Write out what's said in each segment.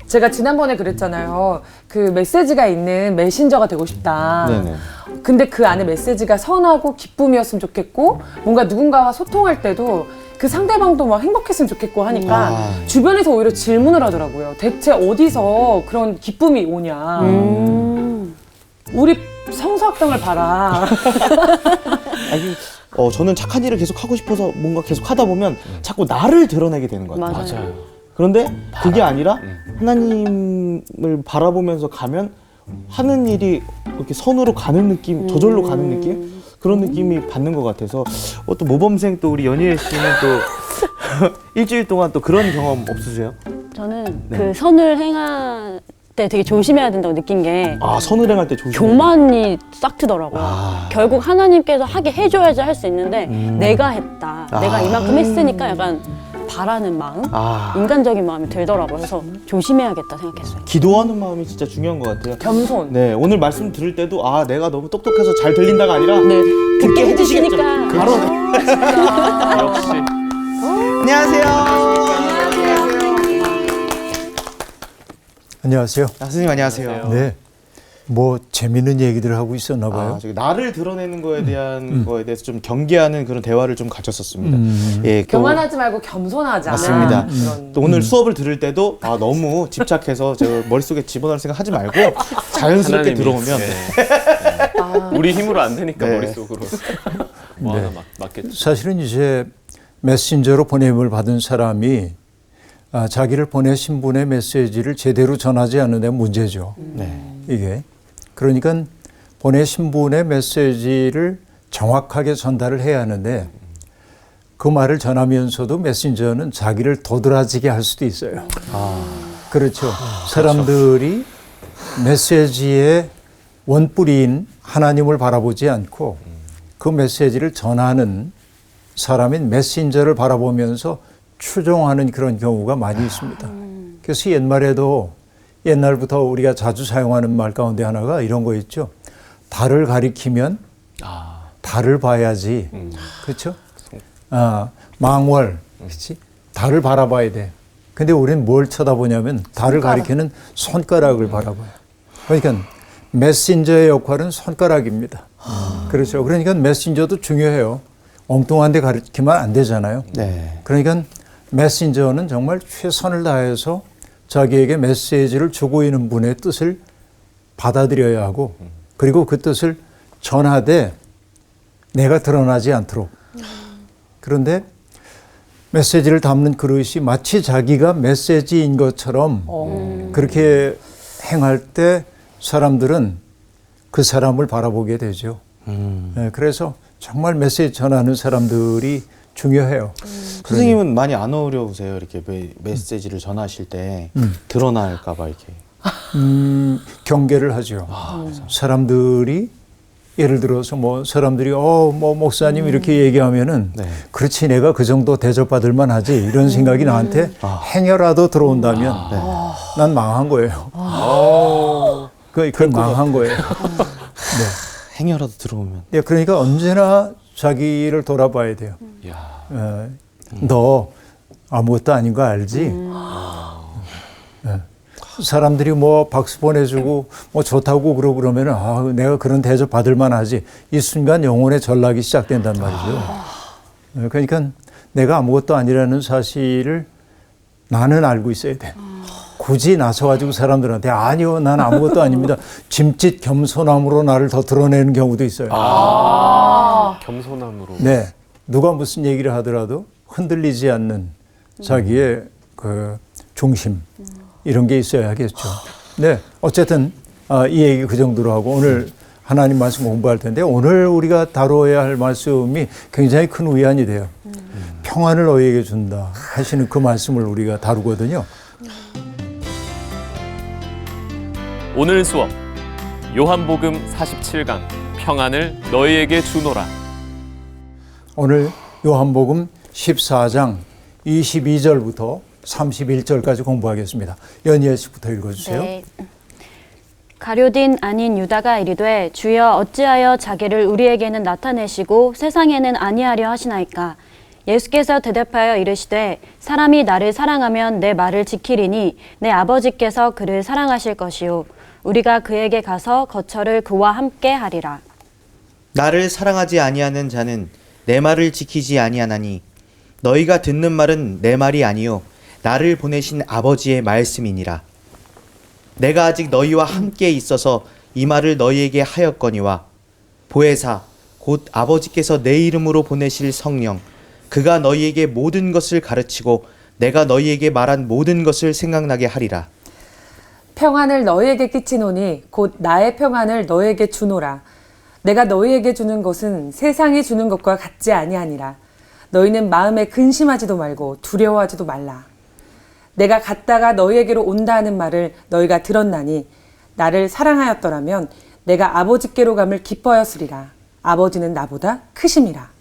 제가 지난번에 그랬잖아요. 그 메시지가 있는 메신저가 되고 싶다. 네네. 근데 그 안에 메시지가 선하고 기쁨이었으면 좋겠고 뭔가 누군가와 소통할 때도 그 상대방도 막 행복했으면 좋겠고 하니까 주변에서 오히려 질문을 하더라고요. 대체 어디서 그런 기쁨이 오냐. 우리 성서학당을 봐라. 저는 착한 일을 계속 하고 싶어서 뭔가 계속 하다 보면 자꾸 나를 드러내게 되는 것 같아요. 맞아요. 그런데 그게 아니라 하나님을 바라보면서 가면 하는 일이 이렇게 선으로 가는 느낌, 저절로 가는 느낌? 그런 느낌이 받는 것 같아서 또 모범생 또 우리 연희애 씨는 또 일주일 동안 또 그런 경험 없으세요? 저는 그 선을 행할 때 되게 조심해야 된다고 느낀 게 선을 행할 때 조심해야 교만이 싹 트더라고요. 결국 하나님께서 하게 해줘야지 할 수 있는데 내가 했다. 내가 이만큼 했으니까 약간 바라는 마음? 인간적인 마음이 들더라고요. 그래서 조심해야겠다 생각했어요. 기도하는 마음이 진짜 중요한 것 같아요. 겸손. 네, 오늘 말씀 들을 때도 내가 너무 똑똑해서 잘 들린다가 아니라 네, 듣게 해주시니까. 바로 역시. 안녕하세요. 안녕하세요. 선생님 안녕하세요. 네. 뭐 재밌는 얘기들을 하고 있었나 봐요. 저기 나를 드러내는 거에 대한 거에 대해서 좀 경계하는 그런 대화를 좀 가졌었습니다. 예, 교만하지 말고 겸손하자. 맞습니다. 그런. 또 오늘 수업을 들을 때도 너무 집착해서 저 머릿속에 집어넣을 생각 하지 말고 자연스럽게 하나님이, 들어오면 우리 힘으로 안 되니까 네. 머릿속으로 뭐 하나 맞겠죠. 사실은 이제 메신저로 보냄을 받은 사람이 자기를 보내신 분의 메시지를 제대로 전하지 않는 데 문제죠. 네. 이게. 그러니까 보내신 분의 메시지를 정확하게 전달을 해야 하는데 그 말을 전하면서도 메신저는 자기를 도드라지게 할 수도 있어요. 그렇죠. 사람들이 메시지의 원뿌리인 하나님을 바라보지 않고 그 메시지를 전하는 사람인 메신저를 바라보면서 추종하는 그런 경우가 많이 있습니다. 그래서 옛날부터 우리가 자주 사용하는 말 가운데 하나가 이런 거 있죠. 달을 가리키면 달을 봐야지. 그렇죠? 망월, 그렇지? 달을 바라봐야 돼. 근데 우리는 뭘 쳐다보냐면 달을 가리키는 손가락을 바라봐요. 그러니까 메신저의 역할은 손가락입니다. 그렇죠. 그러니까 메신저도 중요해요. 엉뚱한 데 가리키면 안 되잖아요. 네. 그러니까 메신저는 정말 최선을 다해서 자기에게 메시지를 주고 있는 분의 뜻을 받아들여야 하고 그리고 그 뜻을 전하되 내가 드러나지 않도록. 그런데 메시지를 담는 그릇이 마치 자기가 메시지인 것처럼 그렇게 행할 때 사람들은 그 사람을 바라보게 되죠. 네, 그래서 정말 메시지 전하는 사람들이 중요해요. 선생님은 많이 안 어려우세요? 이렇게 메시지를 전하실 때 드러날까 봐 이렇게. 경계를 하죠. 사람들이 예를 들어서 사람들이 뭐 목사님 이렇게 얘기하면은 그렇지 내가 그 정도 대접받을 만하지 이런 생각이 나한테 행여라도 들어온다면 난 망한 거예요. 그건 망한 거예요. 네. 행여라도 들어오면. 네, 그러니까 언제나 자기를 돌아봐야 돼요. 너 아무것도 아닌 거 알지? 네. 사람들이 박수 보내주고 좋다고 그러면은 내가 그런 대접 받을 만하지. 이 순간 영혼의 전락이 시작된단 말이죠. 네, 그러니까 내가 아무것도 아니라는 사실을 나는 알고 있어야 돼. 굳이 나서가지고 사람들한테 아니요, 난 아무것도 아닙니다. 짐짓 겸손함으로 나를 더 드러내는 경우도 있어요. 겸손함으로. 네, 누가 무슨 얘기를 하더라도 흔들리지 않는 자기의 그 중심 이런 게 있어야 하겠죠. 네, 어쨌든 이 얘기 그 정도로 하고 오늘 하나님 말씀 공부할 텐데 오늘 우리가 다뤄야 할 말씀이 굉장히 큰 위안이 돼요. 평안을 너희에게 준다 하시는 그 말씀을 우리가 다루거든요. 오늘 수업 요한복음 47강 평안을 너희에게 주노라. 오늘 요한복음 14장 22절부터 31절까지 공부하겠습니다. 연희애 씨부터 읽어주세요. 네. 가룟인 아닌 유다가 이르되 주여 어찌하여 자기를 우리에게는 나타내시고 세상에는 아니하려 하시나이까. 예수께서 대답하여 이르시되 사람이 나를 사랑하면 내 말을 지키리니 내 아버지께서 그를 사랑하실 것이요 우리가 그에게 가서 거처를 그와 함께 하리라. 나를 사랑하지 아니하는 자는 내 말을 지키지 아니하나니 너희가 듣는 말은 내 말이 아니요 나를 보내신 아버지의 말씀이니라. 내가 아직 너희와 함께 있어서 이 말을 너희에게 하였거니와 보혜사 곧 아버지께서 내 이름으로 보내실 성령 그가 너희에게 모든 것을 가르치고 내가 너희에게 말한 모든 것을 생각나게 하리라. 평안을 너희에게 끼치노니 곧 나의 평안을 너희에게 주노라. 내가 너희에게 주는 것은 세상이 주는 것과 같지 아니하니라. 너희는 마음에 근심하지도 말고 두려워하지도 말라. 내가 갔다가 너희에게로 온다 하는 말을 너희가 들었나니 나를 사랑하였더라면 내가 아버지께로 감을 기뻐하였으리라. 아버지는 나보다 크심이라.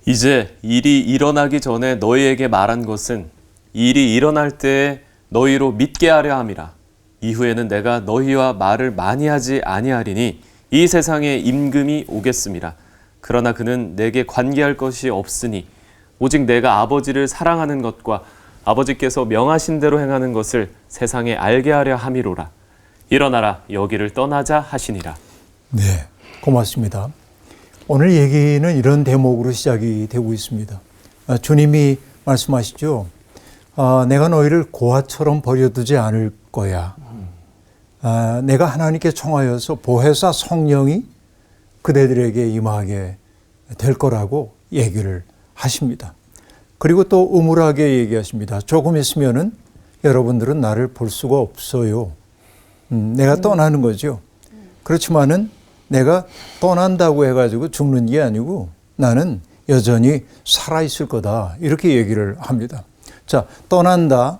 이제 일이 일어나기 전에 너희에게 말한 것은 일이 일어날 때에 너희로 믿게 하려 함이라. 이후에는 내가 너희와 말을 많이 하지 아니하리니 이 세상에 임금이 오겠음이라. 그러나 그는 내게 관계할 것이 없으니 오직 내가 아버지를 사랑하는 것과 아버지께서 명하신 대로 행하는 것을 세상에 알게 하려 함이로라. 일어나라 여기를 떠나자 하시니라. 네, 고맙습니다. 오늘 얘기는 이런 대목으로 시작이 되고 있습니다. 주님이 말씀하시죠. 내가 너희를 고아처럼 버려두지 않을 거야. 내가 하나님께 청하여서 보혜사 성령이 그대들에게 임하게 될 거라고 얘기를 하십니다. 그리고 또 음울하게 얘기하십니다. 조금 있으면은 여러분들은 나를 볼 수가 없어요. 내가 떠나는 거죠. 그렇지만은 내가 떠난다고 해가지고 죽는 게 아니고 나는 여전히 살아있을 거다. 이렇게 얘기를 합니다. 자, 떠난다,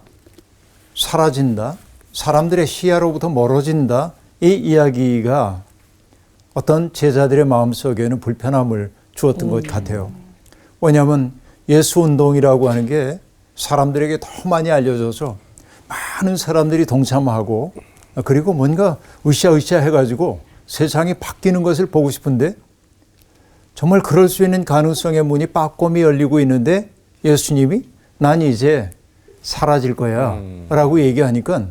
사라진다, 사람들의 시야로부터 멀어진다. 이 이야기가 어떤 제자들의 마음속에는 불편함을 주었던 것 같아요. 왜냐하면 예수 운동이라고 하는 게 사람들에게 더 많이 알려져서 많은 사람들이 동참하고 그리고 뭔가 으쌰으쌰 해가지고 세상이 바뀌는 것을 보고 싶은데 정말 그럴 수 있는 가능성의 문이 빠꼼히 열리고 있는데 예수님이 난 이제 사라질 거야 라고 얘기하니까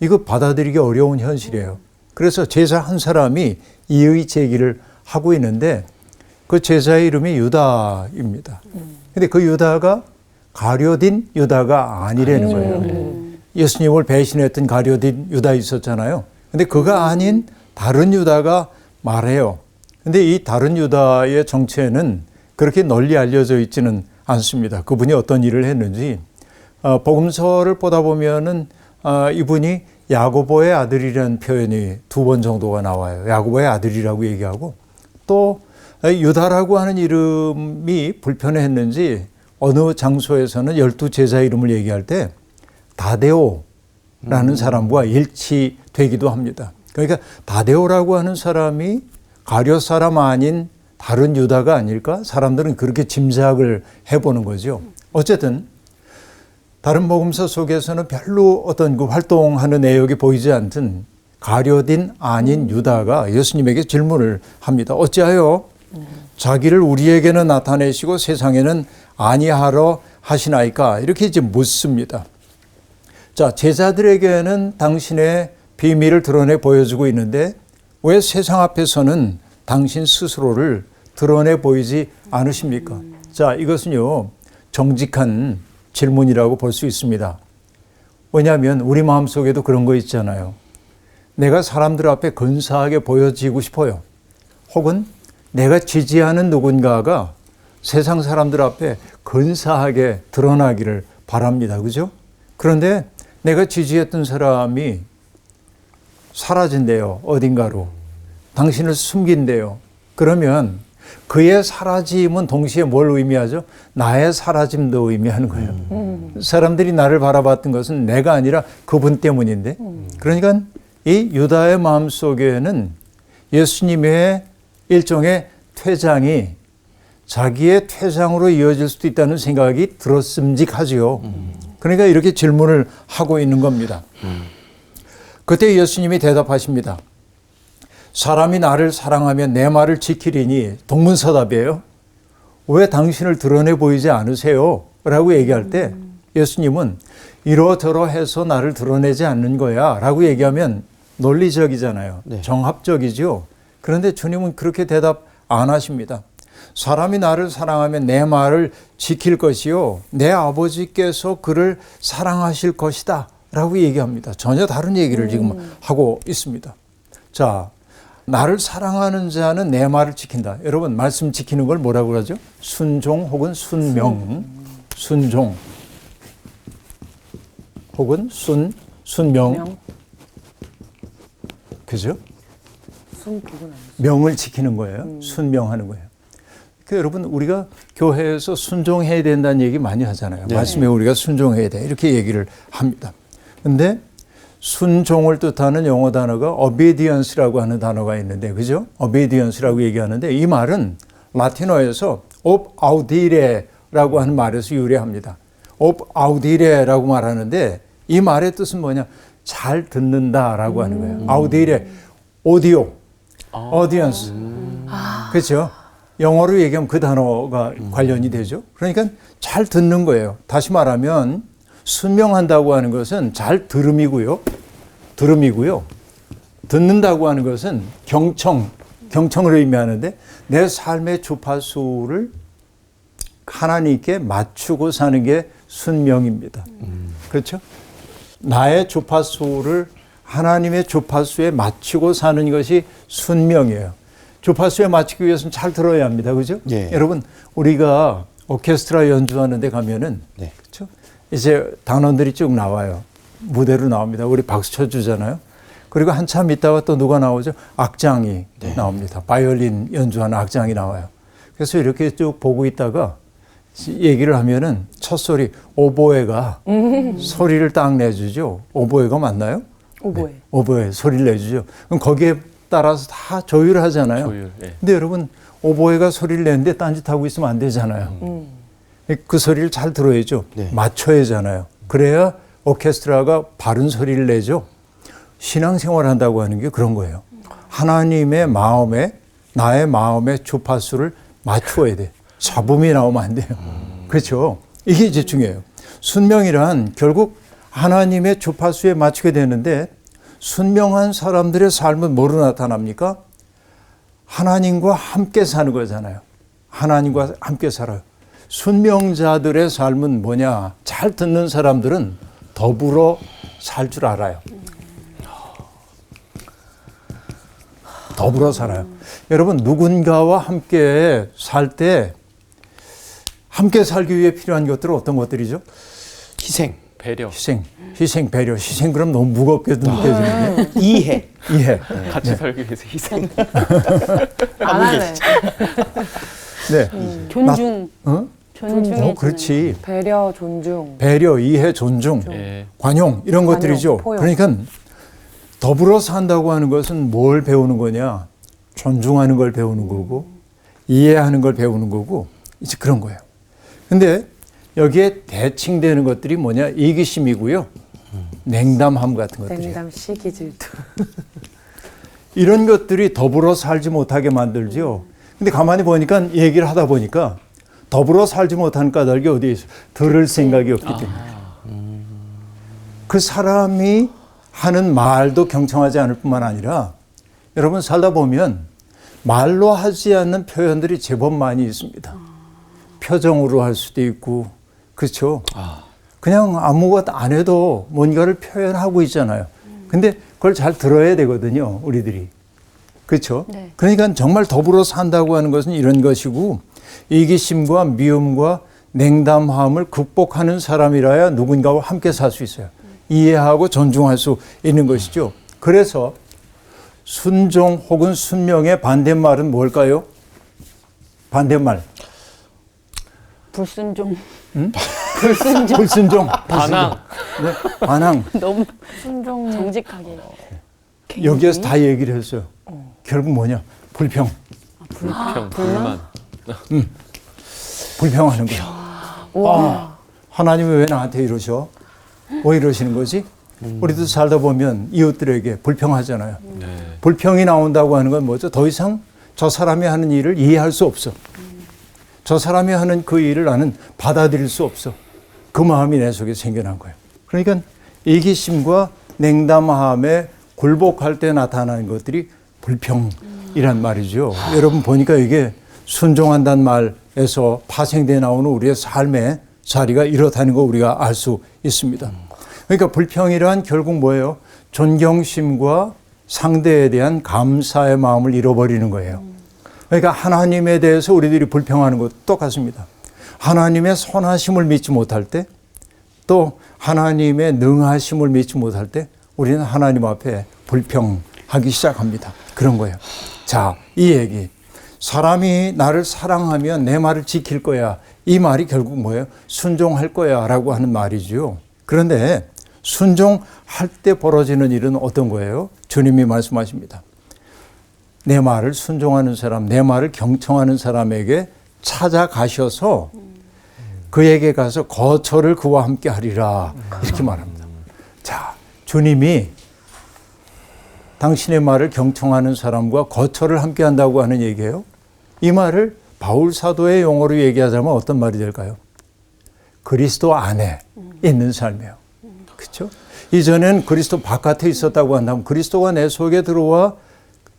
이거 받아들이기 어려운 현실이에요. 그래서 제자 한 사람이 이의 제기를 하고 있는데 그 제자의 이름이 유다입니다. 근데 그 유다가 가룟 유다가 아니라는 거예요. 예수님을 배신했던 가룟 유다 있었잖아요. 근데 그가 아닌 다른 유다가 말해요. 근데 이 다른 유다의 정체는 그렇게 널리 알려져 있지는 않습니다. 그분이 어떤 일을 했는지. 복음서를 보다 보면은 이분이 야고보의 아들이라는 표현이 2번 정도가 나와요. 야고보의 아들이라고 얘기하고 또 유다라고 하는 이름이 불편했는지 어느 장소에서는 12제자 이름을 얘기할 때 다데오라는 사람과 일치되기도 합니다. 그러니까 다데오라고 하는 사람이 가룟 사람 아닌 다른 유다가 아닐까? 사람들은 그렇게 짐작을 해보는 거죠. 어쨌든 다른 복음서 속에서는 별로 어떤 그 활동하는 내역이 보이지 않던 가룟 아닌 유다가 예수님에게 질문을 합니다. 어찌하여 자기를 우리에게는 나타내시고 세상에는 아니하러 하시나이까? 이렇게 이제 묻습니다. 자, 제자들에게는 당신의 비밀을 드러내 보여주고 있는데 왜 세상 앞에서는 당신 스스로를 드러내 보이지 않으십니까? 자, 이것은요, 정직한 질문이라고 볼 수 있습니다. 왜냐하면 우리 마음속에도 그런 거 있잖아요. 내가 사람들 앞에 근사하게 보여지고 싶어요. 혹은 내가 지지하는 누군가가 세상 사람들 앞에 근사하게 드러나기를 바랍니다. 그죠? 그런데 내가 지지했던 사람이 사라진대요. 어딘가로. 당신을 숨긴대요. 그러면 그의 사라짐은 동시에 뭘 의미하죠? 나의 사라짐도 의미하는 거예요. 사람들이 나를 바라봤던 것은 내가 아니라 그분 때문인데. 그러니까 이 유다의 마음속에는 예수님의 일종의 퇴장이 자기의 퇴장으로 이어질 수도 있다는 생각이 들었음직하지요. 그러니까 이렇게 질문을 하고 있는 겁니다. 그때 예수님이 대답하십니다. 사람이 나를 사랑하면 내 말을 지키리니 동문서답이에요. 왜 당신을 드러내 보이지 않으세요? 라고 얘기할 때 예수님은 이러저러해서 나를 드러내지 않는 거야 라고 얘기하면 논리적이잖아요. 네. 정합적이죠. 그런데 주님은 그렇게 대답 안 하십니다. 사람이 나를 사랑하면 내 말을 지킬 것이요 내 아버지께서 그를 사랑하실 것이다 라고 얘기합니다. 전혀 다른 얘기를 지금 하고 있습니다. 자, 나를 사랑하는 자는 내 말을 지킨다. 여러분, 말씀 지키는 걸 뭐라고 그러죠? 순종 혹은 순명. 순종 혹은 순명. 명. 그죠? 순 부분 아니죠. 명을 지키는 거예요. 순명하는 거예요. 그 여러분, 우리가 교회에서 순종해야 된다는 얘기 많이 하잖아요. 말씀에 우리가 순종해야 돼. 이렇게 얘기를 합니다. 근데 순종을 뜻하는 영어 단어가 obedience라고 하는 단어가 있는데, 그죠? obedience라고 얘기하는데 이 말은 라틴어에서 ob audire라고 하는 말에서 유래합니다. ob audire라고 말하는데 이 말의 뜻은 뭐냐? 잘 듣는다라고 하는 거예요. audire, audio, audience. 그렇죠? 영어로 얘기하면 그 단어가 관련이 되죠. 그러니까 잘 듣는 거예요. 다시 말하면 순명한다고 하는 것은 잘 들음이고요. 듣는다고 하는 것은 경청을 의미하는데 내 삶의 주파수를 하나님께 맞추고 사는 게 순명입니다. 그렇죠? 나의 주파수를 하나님의 주파수에 맞추고 사는 것이 순명이에요. 주파수에 맞추기 위해서는 잘 들어야 합니다. 그죠? 예. 여러분, 우리가 오케스트라 연주하는 데 가면은, 네. 그렇죠? 이제 단원들이 쭉 나와요. 무대로 나옵니다. 우리 박수 쳐주잖아요. 그리고 한참 있다가 또 누가 나오죠? 악장이 나옵니다. 바이올린 연주하는 악장이 나와요. 그래서 이렇게 쭉 보고 있다가 얘기를 하면은 첫 소리, 오보에가 소리를 딱 내주죠. 오보에가 맞나요? 오보에. 네, 오보에 소리를 내주죠. 그럼 거기에 따라서 다 조율하잖아요. 조율, 예. 근데 여러분, 오보에가 소리를 내는데 딴짓하고 있으면 안 되잖아요. 그 소리를 잘 들어야죠. 네. 맞춰야 하잖아요. 그래야 오케스트라가 바른 소리를 내죠. 신앙생활 한다고 하는 게 그런 거예요. 하나님의 마음에, 나의 마음의 주파수를 맞추어야 돼. 잡음이 나오면 안 돼요. 그렇죠? 이게 이제 중요해요. 순명이란 결국 하나님의 주파수에 맞추게 되는데, 순명한 사람들의 삶은 뭐로 나타납니까? 하나님과 함께 사는 거잖아요. 하나님과 함께 살아요. 순명자들의 삶은 뭐냐? 잘 듣는 사람들은 더불어 살 줄 알아요. 더불어 살아요. 여러분, 누군가와 함께 살 때 함께 살기 위해 필요한 것들은 어떤 것들이죠? 희생, 배려, 희생, 배려. 희생 그럼 너무 무겁게 느껴지는데. 이해. 이해. 같이 살기 위해서 희생. 안 하네. 네. 존중. 존중해. 그렇지. 배려, 존중. 배려, 이해, 존중, 예. 관용 이런 관용, 것들이죠. 포용. 그러니까 더불어 산다고 하는 것은 뭘 배우는 거냐? 존중하는 걸 배우는 거고 이해하는 걸 배우는 거고 이제 그런 거예요. 근데 여기에 대칭되는 것들이 뭐냐? 이기심이고요. 냉담함 같은 것들이에요. 냉담, 시기, 질투. 이런 것들이 더불어 살지 못하게 만들죠. 근데 가만히 보니까 얘기를 하다 보니까 더불어 살지 못하는 까닭이 어디에 있어요? 들을 생각이 없기 때문에. 그 사람이 하는 말도 경청하지 않을 뿐만 아니라 여러분 살다 보면 말로 하지 않는 표현들이 제법 많이 있습니다. 표정으로 할 수도 있고, 그렇죠? 그냥 아무것도 안 해도 뭔가를 표현하고 있잖아요. 근데 그걸 잘 들어야 되거든요, 우리들이. 그렇죠? 네. 그러니까 정말 더불어 산다고 하는 것은 이런 것이고, 이기심과 미움과 냉담함을 극복하는 사람이라야 누군가와 함께 살 수 있어요. 이해하고 존중할 수 있는 것이죠. 그래서 순종 혹은 순명의 반대말은 뭘까요? 반대말. 불순종. 불순종. 반항. 네, 반항. 너무 순종. 정직하게. 여기에서 다 얘기를 했어요. 결국 뭐냐? 불평. 불평, 불만. 불평하는 거예요. 와. 하나님이 왜 나한테 이러셔? 왜 이러시는 거지? 우리도 살다 보면 이웃들에게 불평하잖아요. 네. 불평이 나온다고 하는 건 뭐죠? 더 이상 저 사람이 하는 일을 이해할 수 없어. 저 사람이 하는 그 일을 나는 받아들일 수 없어. 그 마음이 내 속에 생겨난 거예요. 그러니까 이기심과 냉담함에 굴복할 때 나타나는 것들이 불평이란 말이죠. 여러분 보니까 이게 순종한다는 말에서 파생돼 나오는 우리의 삶의 자리가 이렇다는 거 우리가 알 수 있습니다. 그러니까 불평이란 결국 뭐예요? 존경심과 상대에 대한 감사의 마음을 잃어버리는 거예요. 그러니까 하나님에 대해서 우리들이 불평하는 것도 똑같습니다. 하나님의 선하심을 믿지 못할 때, 또 하나님의 능하심을 믿지 못할 때 우리는 하나님 앞에 불평하기 시작합니다. 그런 거예요. 자, 이 얘기. 사람이 나를 사랑하면 내 말을 지킬 거야. 이 말이 결국 뭐예요? 순종할 거야 라고 하는 말이죠. 그런데 순종할 때 벌어지는 일은 어떤 거예요? 주님이 말씀하십니다. 내 말을 순종하는 사람, 내 말을 경청하는 사람에게 찾아가셔서 그에게 가서 거처를 그와 함께 하리라. 이렇게 말합니다. 자, 주님이 당신의 말을 경청하는 사람과 거처를 함께 한다고 하는 얘기예요. 이 말을 바울 사도의 용어로 얘기하자면 어떤 말이 될까요? 그리스도 안에 있는 삶이에요. 그렇죠? 이전엔 그리스도 바깥에 있었다고 한다면 그리스도가 내 속에 들어와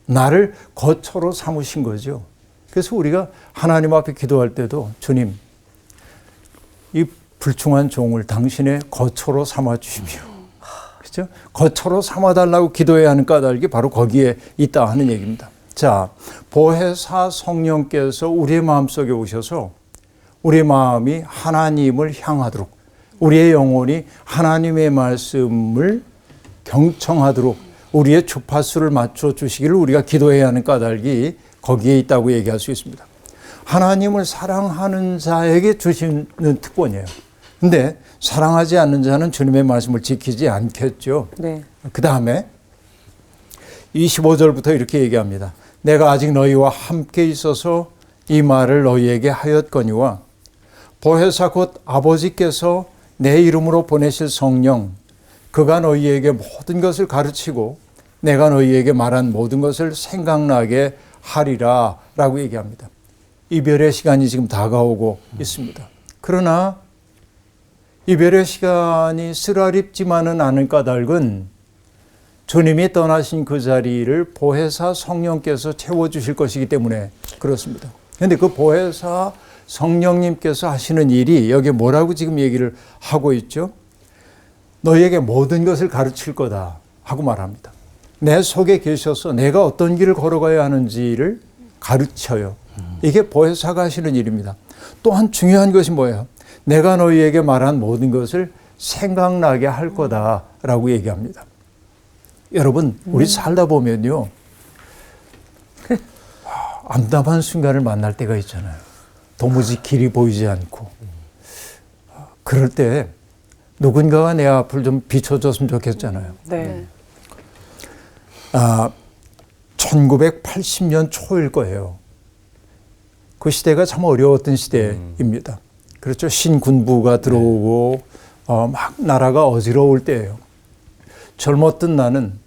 나를 거처로 삼으신 거죠. 그래서 우리가 하나님 앞에 기도할 때도 주님, 이 불충한 종을 당신의 거처로 삼아 주십시오. 그렇죠? 거처로 삼아달라고 기도해야 하는 까닭이 바로 거기에 있다 하는 얘기입니다. 자, 보혜사 성령께서 우리의 마음속에 오셔서 우리의 마음이 하나님을 향하도록, 우리의 영혼이 하나님의 말씀을 경청하도록 우리의 주파수를 맞춰 주시기를 우리가 기도해야 하는 까닭이 거기에 있다고 얘기할 수 있습니다. 하나님을 사랑하는 자에게 주시는 특권이에요. 근데 사랑하지 않는 자는 주님의 말씀을 지키지 않겠죠. 네. 그 다음에 25절부터 이렇게 얘기합니다. 내가 아직 너희와 함께 있어서 이 말을 너희에게 하였거니와 보혜사 곧 아버지께서 내 이름으로 보내실 성령, 그가 너희에게 모든 것을 가르치고 내가 너희에게 말한 모든 것을 생각나게 하리라 라고 얘기합니다. 이별의 시간이 지금 다가오고 있습니다. 그러나 이별의 시간이 쓰라립지만은 않을 까닭은 주님이 떠나신 그 자리를 보혜사 성령께서 채워주실 것이기 때문에 그렇습니다. 그런데 그 보혜사 성령님께서 하시는 일이 여기에 뭐라고 지금 얘기를 하고 있죠? 너희에게 모든 것을 가르칠 거다 하고 말합니다. 내 속에 계셔서 내가 어떤 길을 걸어가야 하는지를 가르쳐요. 이게 보혜사가 하시는 일입니다. 또한 중요한 것이 뭐예요? 내가 너희에게 말한 모든 것을 생각나게 할 거다라고 얘기합니다. 여러분, 우리 살다 보면요, 암담한 순간을 만날 때가 있잖아요. 도무지 길이 보이지 않고. 그럴 때 누군가가 내 앞을 좀 비춰줬으면 좋겠잖아요. 네. 1980년 초일 거예요. 그 시대가 참 어려웠던 시대입니다. 그렇죠. 신군부가 들어오고 막 나라가 어지러울 때예요. 젊었던 나는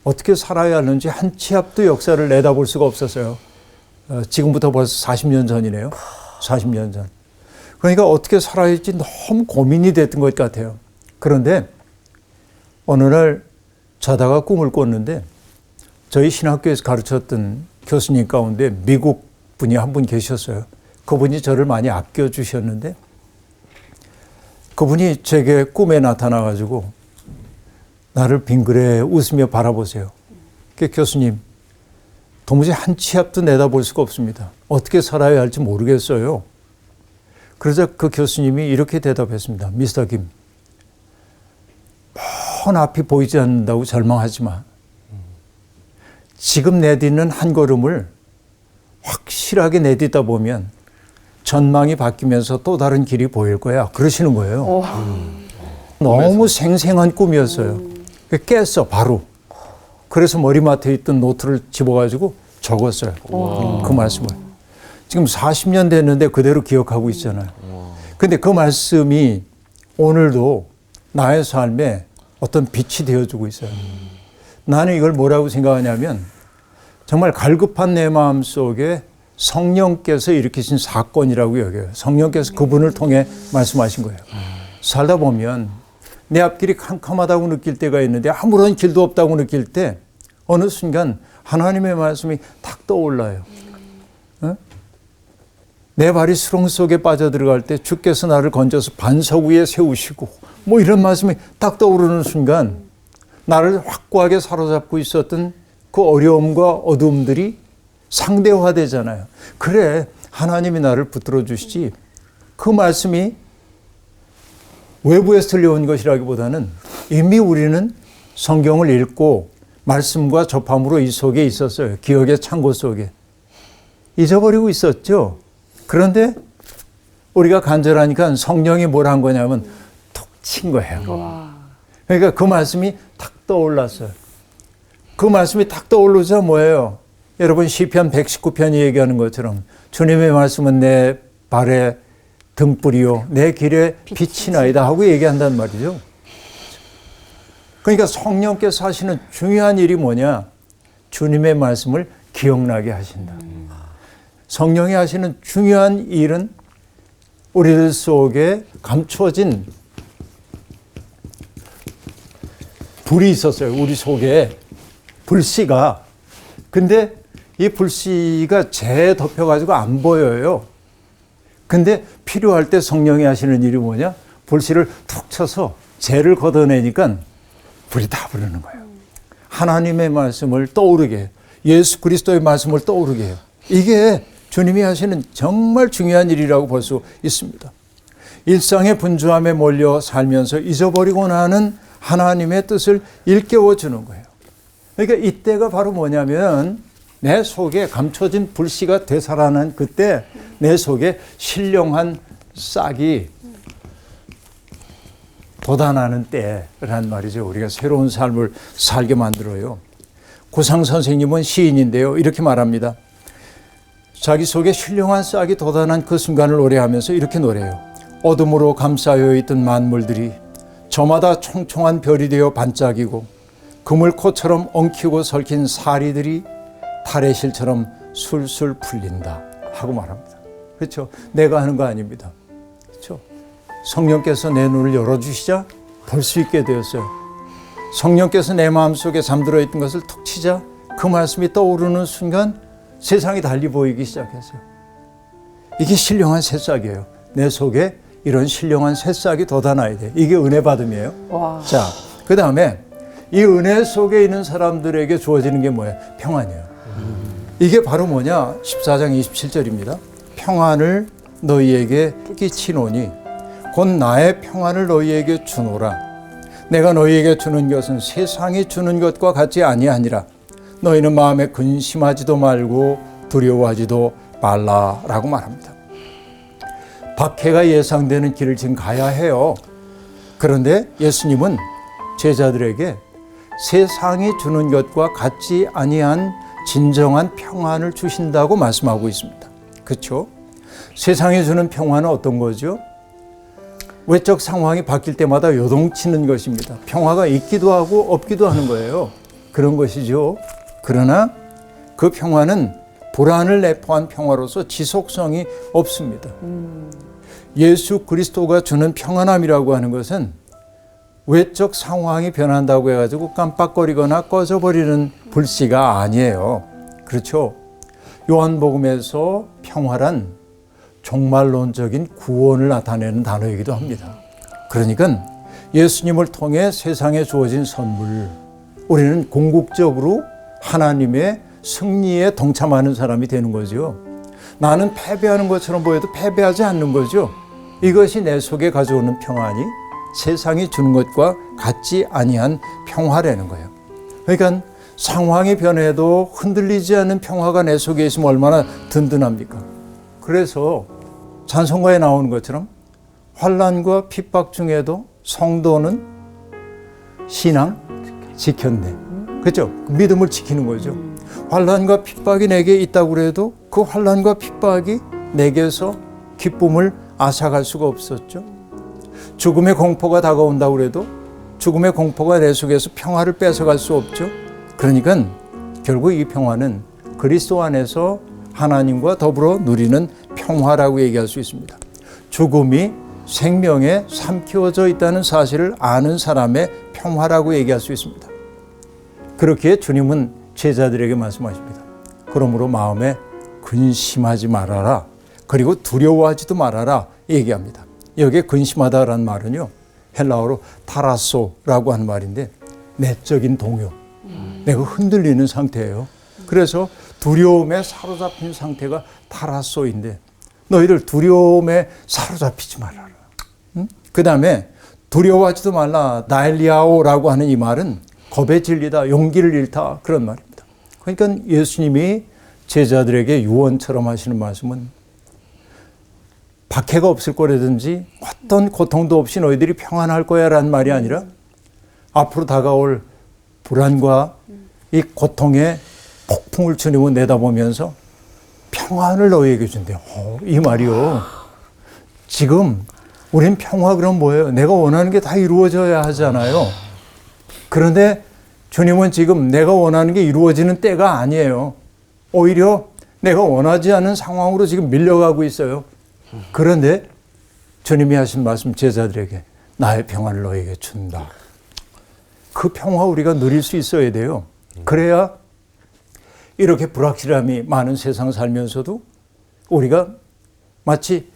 어떻게 살아야 하는지 한 치 앞도 역사를 내다볼 수가 없었어요. 지금부터 벌써 40년 전이네요. 40년 전. 그러니까 어떻게 살아야 할지 너무 고민이 됐던 것 같아요. 그런데 어느 날 자다가 꿈을 꿨는데 저희 신학교에서 가르쳤던 교수님 가운데 미국 분이 한 분 계셨어요. 그분이 저를 많이 아껴주셨는데 그분이 제게 꿈에 나타나가지고 나를 빙그레 웃으며 바라보세요. 교수님, 도무지 한 치 앞도 내다볼 수가 없습니다. 어떻게 살아야 할지 모르겠어요. 그러자 그 교수님이 이렇게 대답했습니다. 미스터 김, 먼 앞이 보이지 않는다고 절망하지 마. 지금 내딛는 한 걸음을 확실하게 내딛다 보면 전망이 바뀌면서 또 다른 길이 보일 거야. 그러시는 거예요. 너무 생생한 꿈이었어요. 깼어, 바로. 그래서 머리맡에 있던 노트를 집어가지고 적었어요. 그 말씀을. 지금 40년 됐는데 그대로 기억하고 있잖아요. 근데 그 말씀이 오늘도 나의 삶에 어떤 빛이 되어주고 있어요. 나는 이걸 뭐라고 생각하냐면 정말 갈급한 내 마음 속에 성령께서 일으키신 사건이라고 여겨요. 성령께서 그분을 통해 말씀하신 거예요. 살다 보면 내 앞길이 캄캄하다고 느낄 때가 있는데 아무런 길도 없다고 느낄 때 어느 순간 하나님의 말씀이 탁 떠올라요. 어? 내 발이 수렁 속에 빠져들어갈 때 주께서 나를 건져서 반석 위에 세우시고 뭐 이런 말씀이 딱 떠오르는 순간 나를 확고하게 사로잡고 있었던 그 어려움과 어두움들이 상대화되잖아요. 그래, 하나님이 나를 붙들어 주시지. 그 말씀이 외부에서 들려온 것이라기보다는 이미 우리는 성경을 읽고 말씀과 접함으로 이 속에 있었어요. 기억의 창고 속에. 잊어버리고 있었죠. 그런데 우리가 간절하니까 성령이 뭘 한 거냐면 톡 친 거예요. 그러니까 그 말씀이 탁 떠올랐어요. 그 말씀이 탁 떠오르자 뭐예요? 여러분 시편 119편이 얘기하는 것처럼 주님의 말씀은 내 발에 등불이요 내 길에 빛이 나이다 하고 얘기한단 말이죠. 그러니까 성령께서 하시는 중요한 일이 뭐냐? 주님의 말씀을 기억나게 하신다. 성령이 하시는 중요한 일은 우리들 속에 감춰진 불이 있었어요. 우리 속에 불씨가. 근데 이 불씨가 재에 덮여가지고 안 보여요. 근데 필요할 때 성령이 하시는 일이 뭐냐? 불씨를 툭 쳐서 재를 걷어내니까 불이 다 부르는 거예요. 하나님의 말씀을 떠오르게 해요. 예수 그리스도의 말씀을 떠오르게 해요. 이게 주님이 하시는 정말 중요한 일이라고 볼 수 있습니다. 일상의 분주함에 몰려 살면서 잊어버리고 나는 하나님의 뜻을 일깨워 주는 거예요. 그러니까 이때가 바로 뭐냐면 내 속에 감춰진 불씨가 되살아난 그때 내 속에 신령한 싹이 돋아나는 때란 말이죠. 우리가 새로운 삶을 살게 만들어요. 고상 선생님은 시인인데요. 이렇게 말합니다. 자기 속에 신령한 싹이 돋아난 그 순간을 노래하면서 이렇게 노래해요. 어둠으로 감싸여 있던 만물들이 저마다 총총한 별이 되어 반짝이고 그물코처럼 엉키고 설킨 사리들이 탈의실처럼 술술 풀린다 하고 말합니다. 그렇죠? 내가 하는 거 아닙니다. 그렇죠? 성령께서 내 눈을 열어주시자 볼 수 있게 되었어요. 성령께서 내 마음속에 잠들어 있던 것을 툭 치자 그 말씀이 떠오르는 순간 세상이 달리 보이기 시작했어요. 이게 신령한 새싹이에요. 내 속에 이런 신령한 새싹이 돋아나야 돼. 이게 은혜 받음이에요. 와. 자, 그 다음에 이 은혜 속에 있는 사람들에게 주어지는 게 뭐예요? 평안이에요. 이게 바로 뭐냐? 14장 27절입니다. 평안을 너희에게 끼치노니 곧 나의 평안을 너희에게 주노라. 내가 너희에게 주는 것은 세상이 주는 것과 같지 아니하니라. 너희는 마음에 근심하지도 말고 두려워하지도 말라라고 말합니다. 박해가 예상되는 길을 지금 가야 해요. 그런데 예수님은 제자들에게 세상이 주는 것과 같지 아니한 진정한 평안을 주신다고 말씀하고 있습니다. 그렇죠? 세상이 주는 평안은 어떤 거죠? 외적 상황이 바뀔 때마다 요동치는 것입니다. 평화가 있기도 하고 없기도 하는 거예요. 그런 것이죠. 그러나 그 평화는 불안을 내포한 평화로서 지속성이 없습니다. 예수 그리스도가 주는 평안함이라고 하는 것은 외적 상황이 변한다고 해가지고 깜빡거리거나 꺼져버리는 불씨가 아니에요. 그렇죠? 요한복음에서 평화란 종말론적인 구원을 나타내는 단어이기도 합니다. 그러니까 예수님을 통해 세상에 주어진 선물, 우리는 궁극적으로 하나님의 승리에 동참하는 사람이 되는 거죠. 나는 패배하는 것처럼 보여도 패배하지 않는 거죠. 이것이 내 속에 가져오는 평안이 세상이 주는 것과 같지 아니한 평화라는 거예요. 그러니까 상황이 변해도 흔들리지 않는 평화가 내 속에 있으면 얼마나 든든합니까? 그래서 찬송가에 나오는 것처럼 환난과 핍박 중에도 성도는 신앙 지켰네. 그렇죠? 믿음을 지키는 거죠. 환난과 핍박이 내게 있다고 해도 그 환난과 핍박이 내게서 기쁨을 앗아갈 수가 없었죠. 죽음의 공포가 다가온다고 해도 죽음의 공포가 내 속에서 평화를 뺏어갈 수 없죠. 그러니까 결국 이 평화는 그리스도 안에서 하나님과 더불어 누리는 평화라고 얘기할 수 있습니다. 죽음이 생명에 삼키워져 있다는 사실을 아는 사람의 평화라고 얘기할 수 있습니다. 그렇기에 주님은 제자들에게 말씀하십니다. 그러므로 마음에 근심하지 말아라. 그리고 두려워하지도 말아라 얘기합니다. 여기에 근심하다라는 말은요, 헬라어로 타라소라고 하는 말인데 내적인 동요, 내가 흔들리는 상태예요. 그래서 두려움에 사로잡힌 상태가 타라소인데 너희들 두려움에 사로잡히지 말아라. 그 다음에 두려워하지도 말라. 나엘리아오라고 하는 이 말은 겁에 질리다, 용기를 잃다 그런 말입니다. 그러니까 예수님이 제자들에게 유언처럼 하시는 말씀은 박해가 없을 거라든지 어떤 고통도 없이 너희들이 평안할 거야 라는 말이 아니라 앞으로 다가올 불안과 이 고통의 폭풍을 주님은 내다보면서 평안을 너희에게 준대요. 이 말이요. 지금 우린 평화 그럼 뭐예요? 내가 원하는 게 다 이루어져야 하잖아요. 그런데 주님은 지금 내가 원하는 게 이루어지는 때가 아니에요. 오히려 내가 원하지 않은 상황으로 지금 밀려가고 있어요. 그런데 주님이 하신 말씀 제자들에게 나의 평안을 너에게 준다. 그 평화 우리가 누릴 수 있어야 돼요. 그래야 이렇게 불확실함이 많은 세상 살면서도 우리가 마치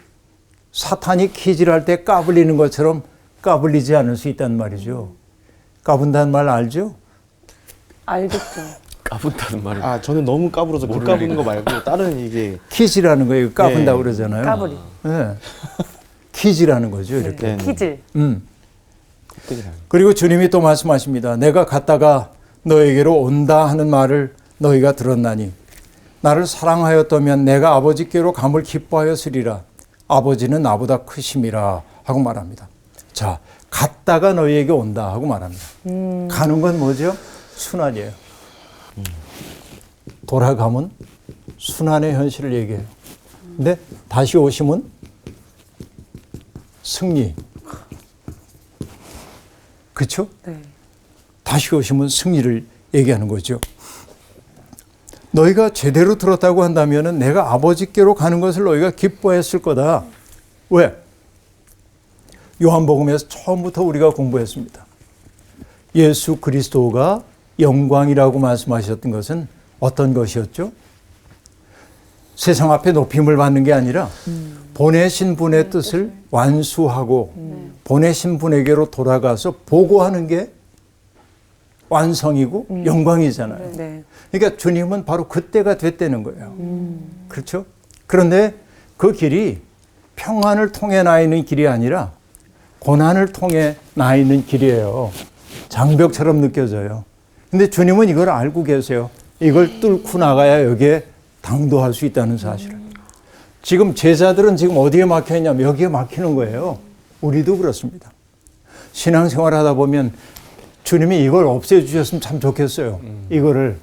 사탄이 키질할 때 까불리는 것처럼 까불리지 않을 수 있다는 말이죠. 까분다는 말 알죠? 알겠죠. 까분다는 말이. 아, 저는 너무 까불어서 못 까부는 거 말고 다른 이게 키질하는 거예요. 까분다고 네. 그러잖아요. 까불이. 네. 키질하는 거죠. 이렇게. 네. 키질. 그리고 주님이 또 말씀하십니다. 내가 갔다가 너에게로 온다 하는 말을 너희가 들었나니 나를 사랑하였다면 내가 아버지께로 감을 기뻐하였으리라. 아버지는 나보다 크심이라 하고 말합니다. 자, 갔다가 너희에게 온다 하고 말합니다. 가는 건 뭐죠? 순환이에요. 돌아가면 순환의 현실을 얘기해요. 근데 다시 오시면 승리. 그렇죠? 네. 다시 오시면 승리를 얘기하는 거죠. 너희가 제대로 들었다고 한다면 내가 아버지께로 가는 것을 너희가 기뻐했을 거다. 왜? 요한복음에서 처음부터 우리가 공부했습니다. 예수 그리스도가 영광이라고 말씀하셨던 것은 어떤 것이었죠? 세상 앞에 높임을 받는 게 아니라 보내신 분의 뜻을 완수하고 보내신 분에게로 돌아가서 보고하는 게 완성이고 영광이잖아요. 네. 그러니까 주님은 바로 그때가 됐다는 거예요. 그렇죠? 그런데 그 길이 평안을 통해 나 있는 길이 아니라 고난을 통해 나 있는 길이에요. 장벽처럼 느껴져요. 근데 주님은 이걸 알고 계세요. 이걸 뚫고 나가야 여기에 당도할 수 있다는 사실을. 지금 제자들은 지금 어디에 막혀 있냐면 여기에 막히는 거예요. 우리도 그렇습니다. 신앙생활 하다 보면 주님이 이걸 없애주셨으면 참 좋겠어요. 이거를.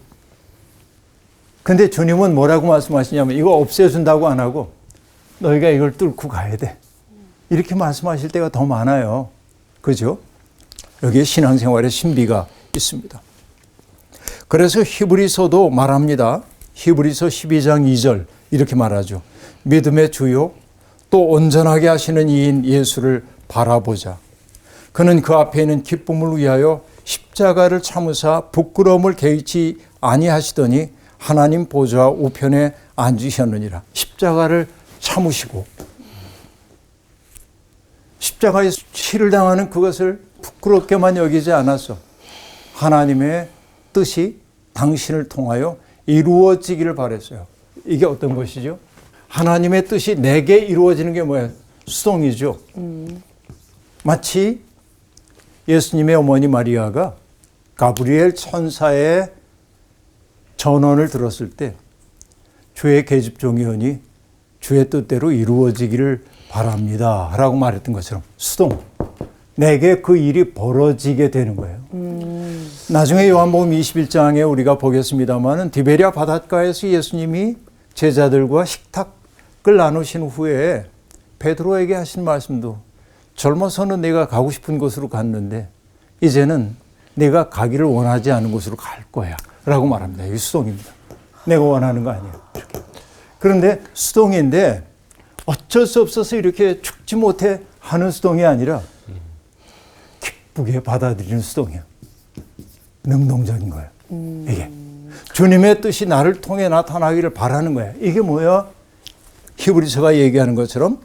근데 주님은 뭐라고 말씀하시냐면 이거 없애준다고 안 하고 너희가 이걸 뚫고 가야 돼. 이렇게 말씀하실 때가 더 많아요. 그죠? 여기에 신앙생활의 신비가 있습니다. 그래서 히브리서도 말합니다. 히브리서 12장 2절 이렇게 말하죠. 믿음의 주요 또 온전하게 하시는 이인 예수를 바라보자. 그는 그 앞에 있는 기쁨을 위하여 십자가를 참으사 부끄러움을 개의치 아니하시더니 하나님 보좌 우편에 앉으셨느니라. 십자가를 참으시고 십자가에 치를 당하는 그것을 부끄럽게만 여기지 않았어. 하나님의 뜻이 당신을 통하여 이루어지기를 바랬어요. 이게 어떤 것이죠? 하나님의 뜻이 내게 이루어지는 게 뭐예요? 수동이죠. 마치 예수님의 어머니 마리아가 가브리엘 천사의 전언을 들었을 때 주의 계집종이 오니 주의 뜻대로 이루어지기를 바랍니다 라고 말했던 것처럼 수동. 내게 그 일이 벌어지게 되는 거예요. 나중에 요한복음 21장에 우리가 보겠습니다마는 디베랴 바닷가에서 예수님이 제자들과 식탁을 나누신 후에 베드로에게 하신 말씀도 젊어서는 내가 가고 싶은 곳으로 갔는데 이제는 내가 가기를 원하지 않은 곳으로 갈 거야 라고 말합니다. 이게 수동입니다. 내가 원하는 거 아니에요. 그런데 수동인데 어쩔 수 없어서 이렇게 죽지 못해 하는 수동이 아니라 기쁘게 받아들이는 수동이에요. 능동적인 거예요. 이게 주님의 뜻이 나를 통해 나타나기를 바라는 거예요. 이게 뭐야? 히브리서가 얘기하는 것처럼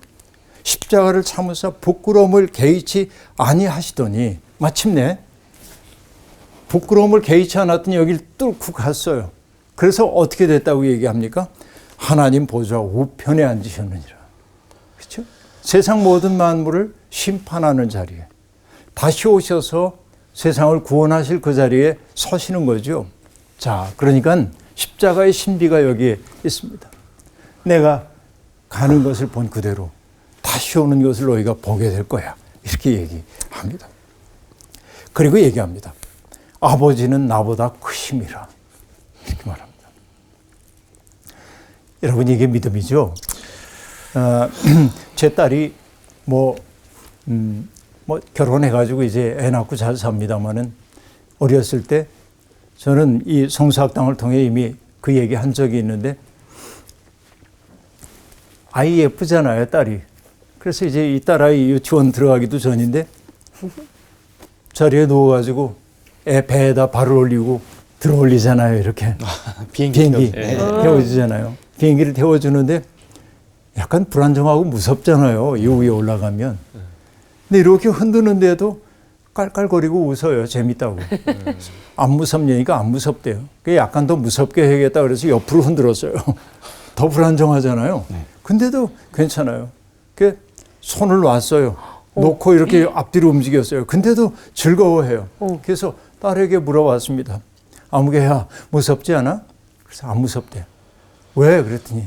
십자가를 참으사 부끄러움을 개의치 아니하시더니 마침내 부끄러움을 개의치 않았더니 여기를 뚫고 갔어요. 그래서 어떻게 됐다고 얘기합니까? 하나님 보좌 우편에 앉으셨느니라. 그렇죠? 세상 모든 만물을 심판하는 자리에 다시 오셔서 세상을 구원하실 그 자리에 서시는 거죠. 자, 그러니까 십자가의 신비가 여기에 있습니다. 내가 가는 것을 본 그대로 다시 오는 것을 너희가 보게 될 거야. 이렇게 얘기합니다. 그리고 얘기합니다. 아버지는 나보다 크심이라. 이렇게 말합니다. 여러분, 이게 믿음이죠. 제 딸이 뭐 결혼해가지고 이제 애 낳고 잘 삽니다만은 어렸을 때 저는 이 성수학당을 통해 이미 그 얘기 한 적이 있는데 아이 예쁘잖아요, 딸이. 그래서 이제 이 딸아이 유치원 들어가기도 전인데 자리에 누워가지고 애 배에다 발을 올리고 들어 올리잖아요, 이렇게. 비행기 태워주잖아요. 비행기를 태워주는데 약간 불안정하고 무섭잖아요, 이 위에 올라가면. 근데 이렇게 흔드는데도 깔깔거리고 웃어요, 재밌다고. 안 무섭냐니까 안 무섭대요. 약간 더 무섭게 해야겠다 그래서 옆으로 흔들었어요. 더 불안정하잖아요. 근데도 괜찮아요. 손을 놨어요. 놓고 이렇게 앞뒤로 움직였어요. 근데도 즐거워해요. 그래서 딸에게 물어봤습니다. 아무개야, 무섭지 않아? 그래서 안 무섭대. 왜? 그랬더니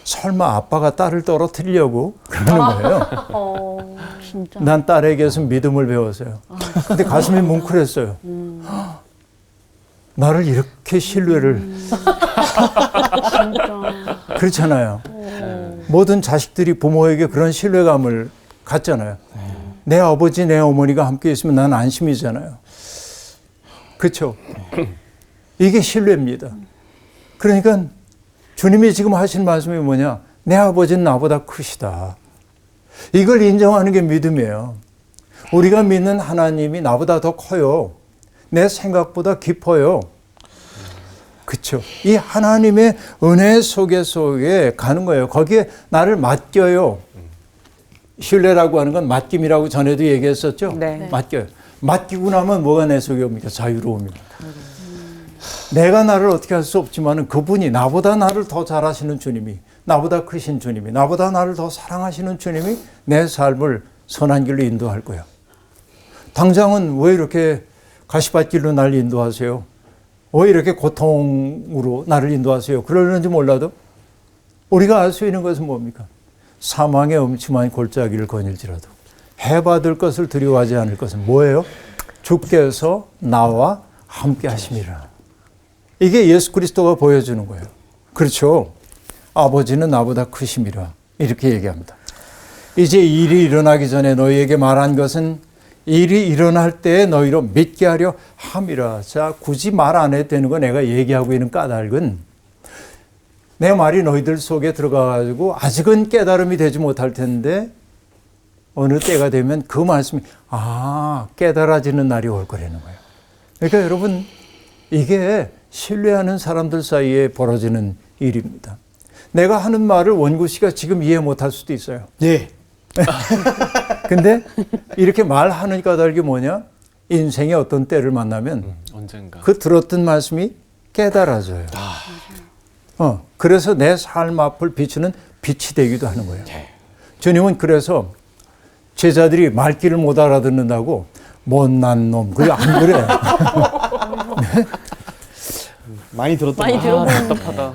설마 아빠가 딸을 떨어뜨리려고 그러는 거예요. 진짜. 난 딸에게서 믿음을 배웠어요. 근데 가슴이 뭉클했어요. 나를 이렇게 신뢰를. 진짜. 그렇잖아요. 모든 자식들이 부모에게 그런 신뢰감을 갖잖아요. 내 아버지, 내 어머니가 함께 있으면 난 안심이잖아요. 그렇죠? 이게 신뢰입니다. 그러니까 주님이 지금 하신 말씀이 뭐냐? 내 아버지는 나보다 크시다. 이걸 인정하는 게 믿음이에요. 우리가 믿는 하나님이 나보다 더 커요. 내 생각보다 깊어요. 그렇죠? 이 하나님의 은혜 속에 가는 거예요. 거기에 나를 맡겨요. 신뢰라고 하는 건 맡김이라고 전에도 얘기했었죠? 네. 맡겨요. 맡기고 나면 뭐가 내 속에 옵니까? 자유로움입니다. 내가 나를 어떻게 할 수 없지만 그분이 나보다 나를 더 잘하시는 주님이, 나보다 크신 주님이, 나보다 나를 더 사랑하시는 주님이 내 삶을 선한 길로 인도할 거야. 당장은 왜 이렇게 가시밭길로 날 인도하세요? 왜 이렇게 고통으로 나를 인도하세요? 그러는지 몰라도 우리가 알 수 있는 것은 뭡니까? 사망의 음침한 골짜기를 거닐지라도 해받을 것을 두려워하지 않을 것은 뭐예요? 주께서 나와 함께 하심이라. 이게 예수 그리스도가 보여주는 거예요. 그렇죠? 아버지는 나보다 크심이라. 이렇게 얘기합니다. 이제 일이 일어나기 전에 너희에게 말한 것은 일이 일어날 때 너희로 믿게 하려 함이라. 자, 굳이 말 안 해도 되는 거 내가 얘기하고 있는 까닭은 내 말이 너희들 속에 들어가가지고 아직은 깨달음이 되지 못할 텐데 어느 때가 되면 그 말씀이 깨달아지는 날이 올 거라는 거예요. 그러니까 여러분, 이게 신뢰하는 사람들 사이에 벌어지는 일입니다. 내가 하는 말을 원구 씨가 지금 이해 못할 수도 있어요. 네. 근데 이렇게 말하는 까닭이 뭐냐? 인생의 어떤 때를 만나면 언젠가 그 들었던 말씀이 깨달아져요. 그래서 내 삶 앞을 비추는 빛이 되기도 하는 거예요. 주님은 그래서 제자들이 말귀를 못 알아듣는다고 못난 놈, 그게 안 그래. 많이 들었던 많이 들어보는 답답하다.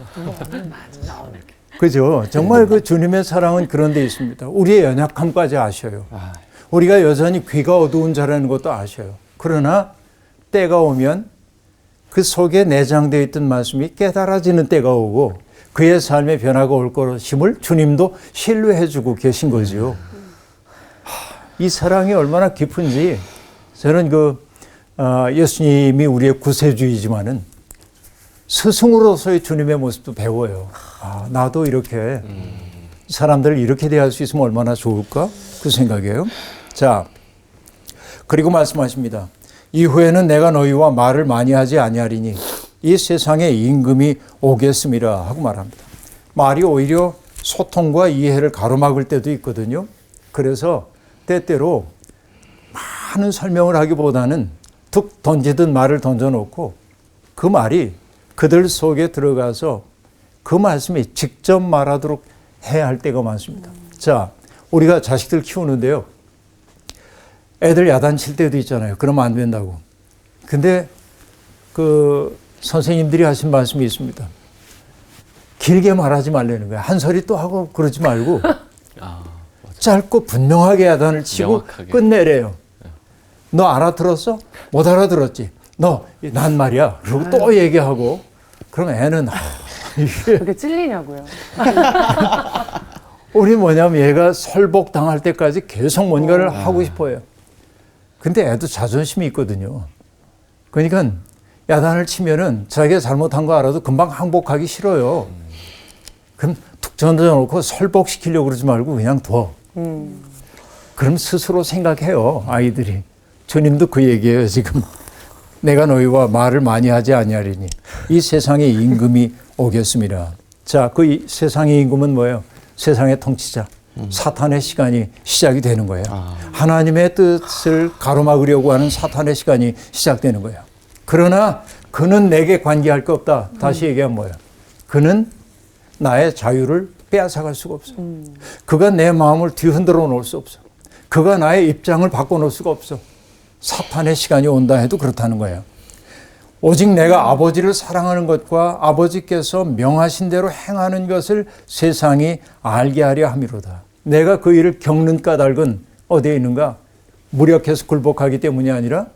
그죠? 정말 그 주님의 사랑은 그런 데 있습니다. 우리의 연약함까지 아셔요. 우리가 여전히 귀가 어두운 자라는 것도 아셔요. 그러나 때가 오면 그 속에 내장되어 있던 말씀이 깨달아지는 때가 오고 그의 삶의 변화가 올 것임을 주님도 신뢰해주고 계신 거죠. 이 사랑이 얼마나 깊은지 저는 예수님이 우리의 구세주이지만은 스승으로서의 주님의 모습도 배워요. 아, 나도 이렇게 사람들을 이렇게 대할 수 있으면 얼마나 좋을까? 그 생각이에요. 자, 그리고 말씀하십니다. 이후에는 내가 너희와 말을 많이 하지 아니하리니 이 세상에 임금이 오겠음이라 하고 말합니다. 말이 오히려 소통과 이해를 가로막을 때도 있거든요. 그래서 때때로 많은 설명을 하기보다는 툭 던지듯 말을 던져놓고 그 말이 그들 속에 들어가서 그 말씀이 직접 말하도록 해야 할 때가 많습니다. 자, 우리가 자식들 키우는데요. 애들 야단칠 때도 있잖아요. 그러면 안 된다고. 근데 그 선생님들이 하신 말씀이 있습니다. 길게 말하지 말라는 거예요. 한 소리 또 하고 그러지 말고 짧고 분명하게 야단을 치고 명확하게. 끝내래요. 너 알아들었어? 못 알아들었지? 너 난 말이야. 그리고 또 얘기하고 그럼 애는 이게 그렇게 찔리냐고요. 우리 뭐냐면 얘가 설복당할 때까지 계속 뭔가를 하고 싶어요. 근데 애도 자존심이 있거든요. 그러니까 야단을 치면은 자기가 잘못한 거 알아도 금방 항복하기 싫어요. 그럼 툭 던져놓고 설복시키려고 그러지 말고 그냥 둬. 그럼 스스로 생각해요, 아이들이. 주님도 그 얘기예요, 지금. 내가 너희와 말을 많이 하지 아니하리니 이 세상에 임금이 오겠습니다. 자, 그 세상의 임금은 뭐예요? 세상의 통치자. 사탄의 시간이 시작이 되는 거예요. 하나님의 뜻을 가로막으려고 하는 사탄의 시간이 시작되는 거예요. 그러나 그는 내게 관계할 거 없다. 다시 얘기하면 뭐예요? 그는 나의 자유를 빼앗아갈 수가 없어. 그가 내 마음을 뒤흔들어 놓을 수 없어. 그가 나의 입장을 바꿔놓을 수가 없어. 사탄의 시간이 온다 해도 그렇다는 거예요. 오직 내가 아버지를 사랑하는 것과 아버지께서 명하신 대로 행하는 것을 세상이 알게 하려 함이로다. 내가 그 일을 겪는 까닭은 어디에 있는가? 무력해서 굴복하기 때문이 아니라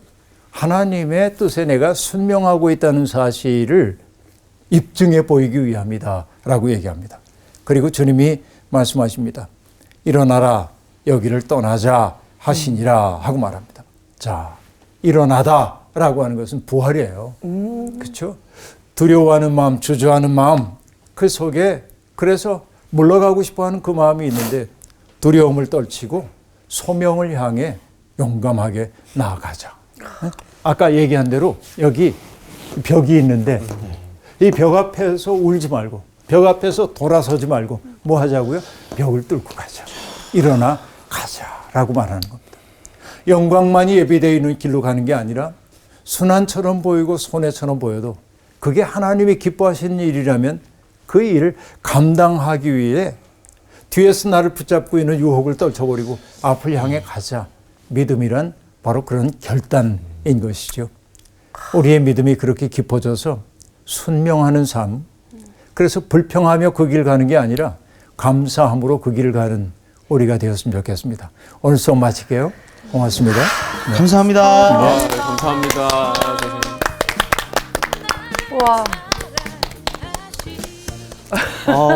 하나님의 뜻에 내가 순명하고 있다는 사실을 입증해 보이기 위함이다 라고 얘기합니다. 그리고 주님이 말씀하십니다. 일어나라 여기를 떠나자 하시니라 하고 말합니다. 자, 일어나다 라고 하는 것은 부활이에요. 그렇죠? 두려워하는 마음, 주저하는 마음 그 속에 그래서 물러가고 싶어하는 그 마음이 있는데 두려움을 떨치고 소명을 향해 용감하게 나아가자. 아까 얘기한 대로 여기 벽이 있는데 이 벽 앞에서 울지 말고 벽 앞에서 돌아서지 말고 뭐 하자고요? 벽을 뚫고 가자. 일어나 가자라고 말하는 겁니다. 영광만이 예비되어 있는 길로 가는 게 아니라 순환처럼 보이고 손해처럼 보여도 그게 하나님이 기뻐하시는 일이라면 그 일을 감당하기 위해 뒤에서 나를 붙잡고 있는 유혹을 떨쳐버리고 앞을 향해 가자. 믿음이란 바로 그런 결단인 것이죠. 우리의 믿음이 그렇게 깊어져서 순명하는 삶, 그래서 불평하며 그 길 가는 게 아니라 감사함으로 그 길을 가는 우리가 되었으면 좋겠습니다. 오늘 수업 마칠게요. 고맙습니다. 네. 감사합니다. 네, 감사합니다. 선생님. 와.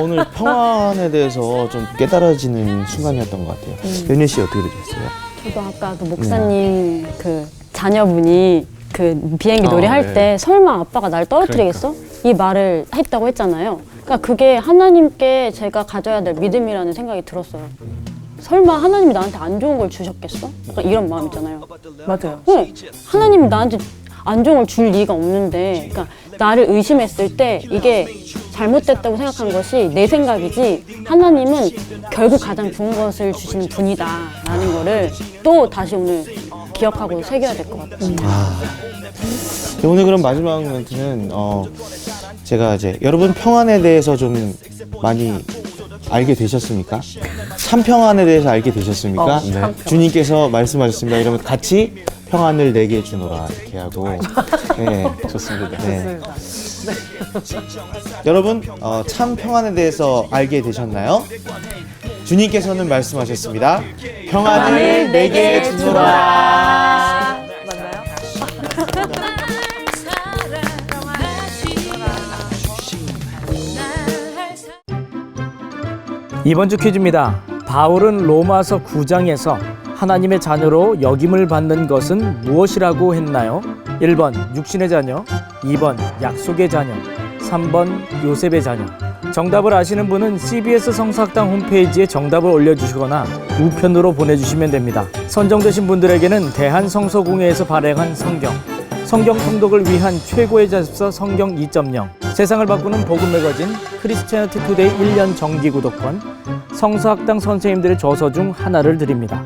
오늘 평안에 대해서 좀 깨달아지는 순간이었던 것 같아요. 연희 씨 어떻게 되셨어요? 저도 아까 그 목사님 그 자녀분이 그 비행기 아, 놀이할 네. 때 설마 아빠가 날 떨어뜨리겠어? 이 말을 했다고 했잖아요. 그러니까 그게 하나님께 제가 가져야 될 믿음이라는 생각이 들었어요. 설마 하나님이 나한테 안 좋은 걸 주셨겠어? 약간 이런 마음 있잖아요. 맞아요. 하나님이 나한테 안 좋은 걸 줄 리가 없는데, 그러니까 나를 의심했을 때 이게 잘못됐다고 생각한 것이 내 생각이지 하나님은 결국 가장 좋은 것을 주시는 분이다라는 거를 또 다시 오늘 기억하고 새겨야 될 것 같아요. 오늘 그럼 마지막 멘트는 제가 이제 여러분 평안에 대해서 좀 많이 알게 되셨습니까? 참 평안에 대해서 알게 되셨습니까? 네. 주님께서 말씀하셨습니다. 이러면 같이 평안을 내게 주노라 이렇게 하고 네, 좋습니다. 네. 여러분 참 평안에 대해서 알게 되셨나요? 주님께서는 말씀하셨습니다. 평안을 내게 주노라. 이번 주 퀴즈입니다. 바울은 로마서 9장에서 하나님의 자녀로 여김을 받는 것은 무엇이라고 했나요? 1번 육신의 자녀, 2번 약속의 자녀, 3번 요셉의 자녀. 정답을 아시는 분은 CBS 성서학당 홈페이지에 정답을 올려주시거나 우편으로 보내주시면 됩니다. 선정되신 분들에게는 대한성서공회에서 발행한 성경 통독을 위한 최고의 자습서 성경 2.0, 세상을 바꾸는 복음 매거진 크리스티애니티 투데이 1년 정기 구독권, 성서학당 선생님들의 저서 중 하나를 드립니다.